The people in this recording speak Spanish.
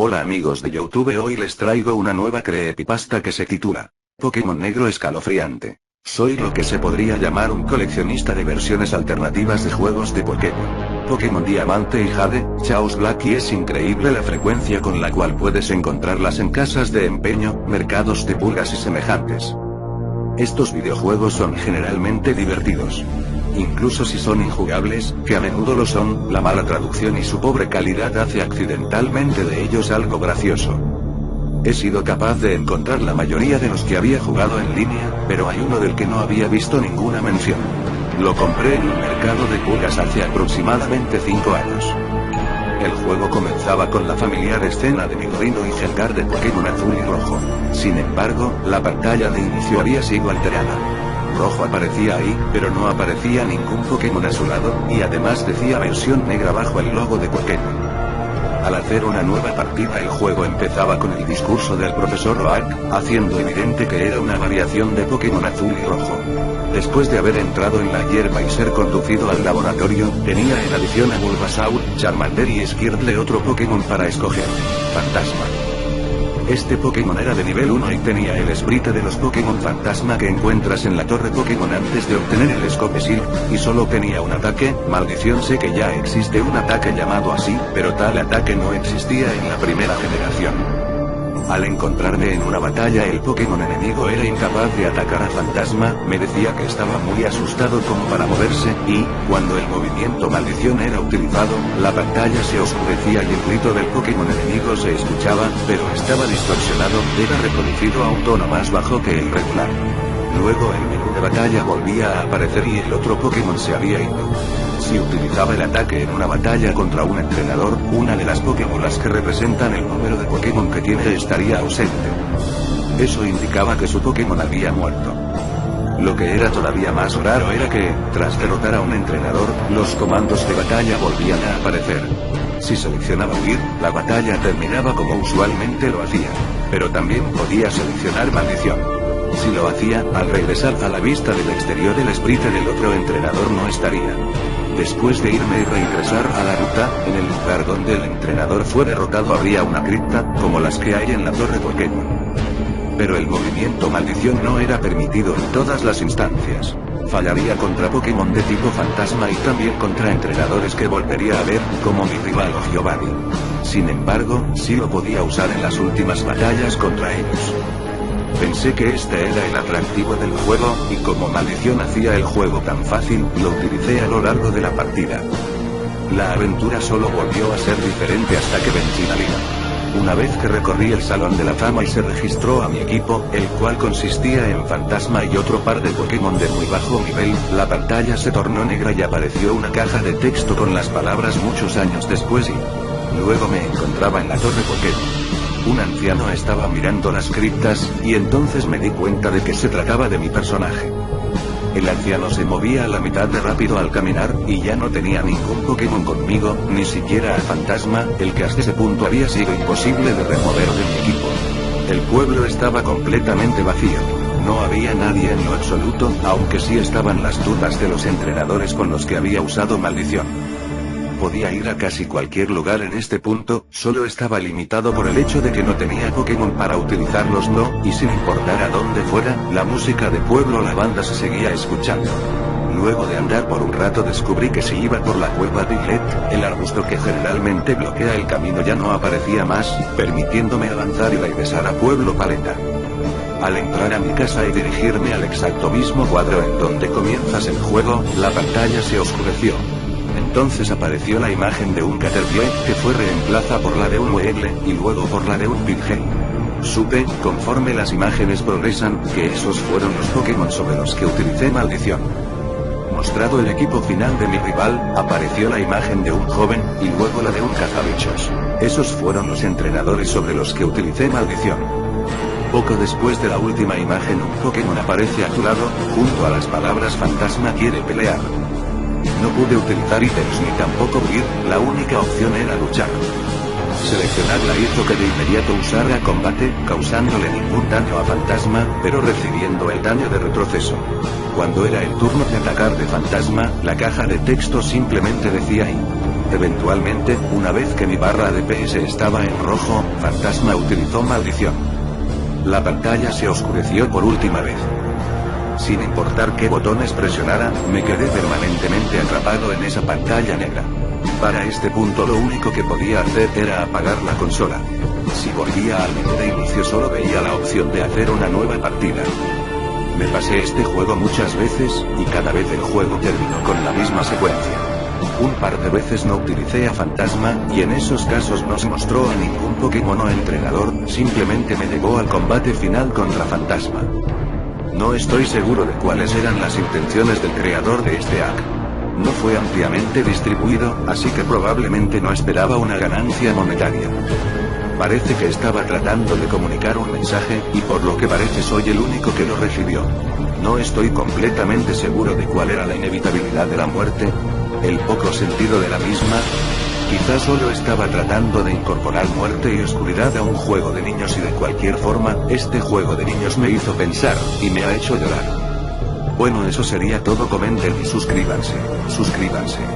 Hola amigos de YouTube, hoy les traigo una nueva creepypasta que se titula Pokémon Negro Escalofriante. Soy lo que se podría llamar un coleccionista de versiones alternativas de juegos de Pokémon. Pokémon Diamante y Jade, Chaos Black, y es increíble la frecuencia con la cual puedes encontrarlas en casas de empeño, mercados de pulgas y semejantes. Estos videojuegos son generalmente divertidos. Incluso si son injugables, que a menudo lo son, la mala traducción y su pobre calidad hace accidentalmente de ellos algo gracioso. He sido capaz de encontrar la mayoría de los que había jugado en línea, pero hay uno del que no había visto ninguna mención. Lo compré en un mercado de pulgas hace aproximadamente 5 años. El juego comenzaba con la familiar escena de Midorino y Gengar de Pokémon Azul y Rojo. Sin embargo, la pantalla de inicio había sido alterada. Rojo aparecía ahí, pero no aparecía ningún Pokémon a su lado, y además decía versión negra bajo el logo de Pokémon. Al hacer una nueva partida, el juego empezaba con el discurso del profesor Oak, haciendo evidente que era una variación de Pokémon Azul y Rojo. Después de haber entrado en la hierba y ser conducido al laboratorio, tenía en adición a Bulbasaur, Charmander y Squirtle otro Pokémon para escoger: Fantasma. Este Pokémon era de nivel 1 y tenía el sprite de los Pokémon Fantasma que encuentras en la torre Pokémon antes de obtener el Scope-Silk, y solo tenía un ataque. Maldición, sé que ya existe un ataque llamado así, pero tal ataque no existía en la primera generación. Al encontrarme en una batalla, el Pokémon enemigo era incapaz de atacar a Fantasma, me decía que estaba muy asustado como para moverse, y, cuando el movimiento Maldición era utilizado, la pantalla se oscurecía y el grito del Pokémon enemigo se escuchaba, pero estaba distorsionado, era reproducido a un tono más bajo que el regular. Luego el menú de batalla volvía a aparecer y el otro Pokémon se había ido. Si utilizaba el ataque en una batalla contra un entrenador, una de las Pokébolas que representan el número de Pokémon que tiene estaría ausente. Eso indicaba que su Pokémon había muerto. Lo que era todavía más raro era que, tras derrotar a un entrenador, los comandos de batalla volvían a aparecer. Si seleccionaba huir, la batalla terminaba como usualmente lo hacía. Pero también podía seleccionar maldición. Si lo hacía, al regresar a la vista del exterior, el sprite del otro entrenador no estaría. Después de irme y reingresar a la ruta, en el lugar donde el entrenador fue derrotado habría una cripta, como las que hay en la torre Pokémon. Pero el movimiento Maldición no era permitido en todas las instancias. Fallaría contra Pokémon de tipo Fantasma y también contra entrenadores que volvería a ver, como mi rival o Giovanni. Sin embargo, sí lo podía usar en las últimas batallas contra ellos. Pensé que este era el atractivo del juego, y como Maldición hacía el juego tan fácil, lo utilicé a lo largo de la partida. La aventura solo volvió a ser diferente hasta que vencí a Lina. Una vez que recorrí el Salón de la Fama y se registró a mi equipo, el cual consistía en Fantasma y otro par de Pokémon de muy bajo nivel, la pantalla se tornó negra y apareció una caja de texto con las palabras muchos años después y... Luego me encontraba en la torre Pokémon. Un anciano estaba mirando las criptas, y entonces me di cuenta de que se trataba de mi personaje. El anciano se movía a la mitad de rápido al caminar, y ya no tenía ningún Pokémon conmigo, ni siquiera a Fantasma, el que hasta ese punto había sido imposible de remover de mi equipo. El pueblo estaba completamente vacío. No había nadie en lo absoluto, aunque sí estaban las dudas de los entrenadores con los que había usado maldición. Podía ir a casi cualquier lugar en este punto, solo estaba limitado por el hecho de que no tenía Pokémon para utilizarlos, y sin importar a dónde fuera, la música de pueblo la banda se seguía escuchando. Luego de andar por un rato descubrí que si iba por la cueva de Iglet, el arbusto que generalmente bloquea el camino ya no aparecía más, permitiéndome avanzar y regresar a Pueblo Paleta. Al entrar a mi casa y dirigirme al exacto mismo cuadro en donde comienzas el juego, la pantalla se oscureció. Entonces apareció la imagen de un Caterpie, que fue reemplazada por la de un Weagle, y luego por la de un Pidgey. Supe, conforme las imágenes progresan, que esos fueron los Pokémon sobre los que utilicé maldición. Mostrado el equipo final de mi rival, apareció la imagen de un joven, y luego la de un cazabichos. Esos fueron los entrenadores sobre los que utilicé maldición. Poco después de la última imagen, un Pokémon aparece a tu lado, junto a las palabras Fantasma quiere pelear. No pude utilizar ítems ni tampoco huir, la única opción era luchar. Seleccionarla hizo que de inmediato usara combate, causándole ningún daño a Fantasma, pero recibiendo el daño de retroceso. Cuando era el turno de atacar de Fantasma, la caja de texto simplemente decía ahí. Eventualmente, una vez que mi barra de PS estaba en rojo, Fantasma utilizó maldición. La pantalla se oscureció por última vez. Sin importar qué botones presionara, me quedé permanentemente atrapado en esa pantalla negra. Para este punto lo único que podía hacer era apagar la consola. Si volvía al menú de inicio solo veía la opción de hacer una nueva partida. Me pasé este juego muchas veces, y cada vez el juego terminó con la misma secuencia. Un par de veces no utilicé a Fantasma, y en esos casos no se mostró a ningún Pokémon o entrenador, simplemente me llevó al combate final contra Fantasma. No estoy seguro de cuáles eran las intenciones del creador de este hack. No fue ampliamente distribuido, así que probablemente no esperaba una ganancia monetaria. Parece que estaba tratando de comunicar un mensaje, y por lo que parece soy el único que lo recibió. No estoy completamente seguro de cuál era la inevitabilidad de la muerte, el poco sentido de la misma. Quizás solo estaba tratando de incorporar muerte y oscuridad a un juego de niños y de cualquier forma, este juego de niños me hizo pensar, y me ha hecho llorar. Bueno, eso sería todo. Comenten y suscríbanse.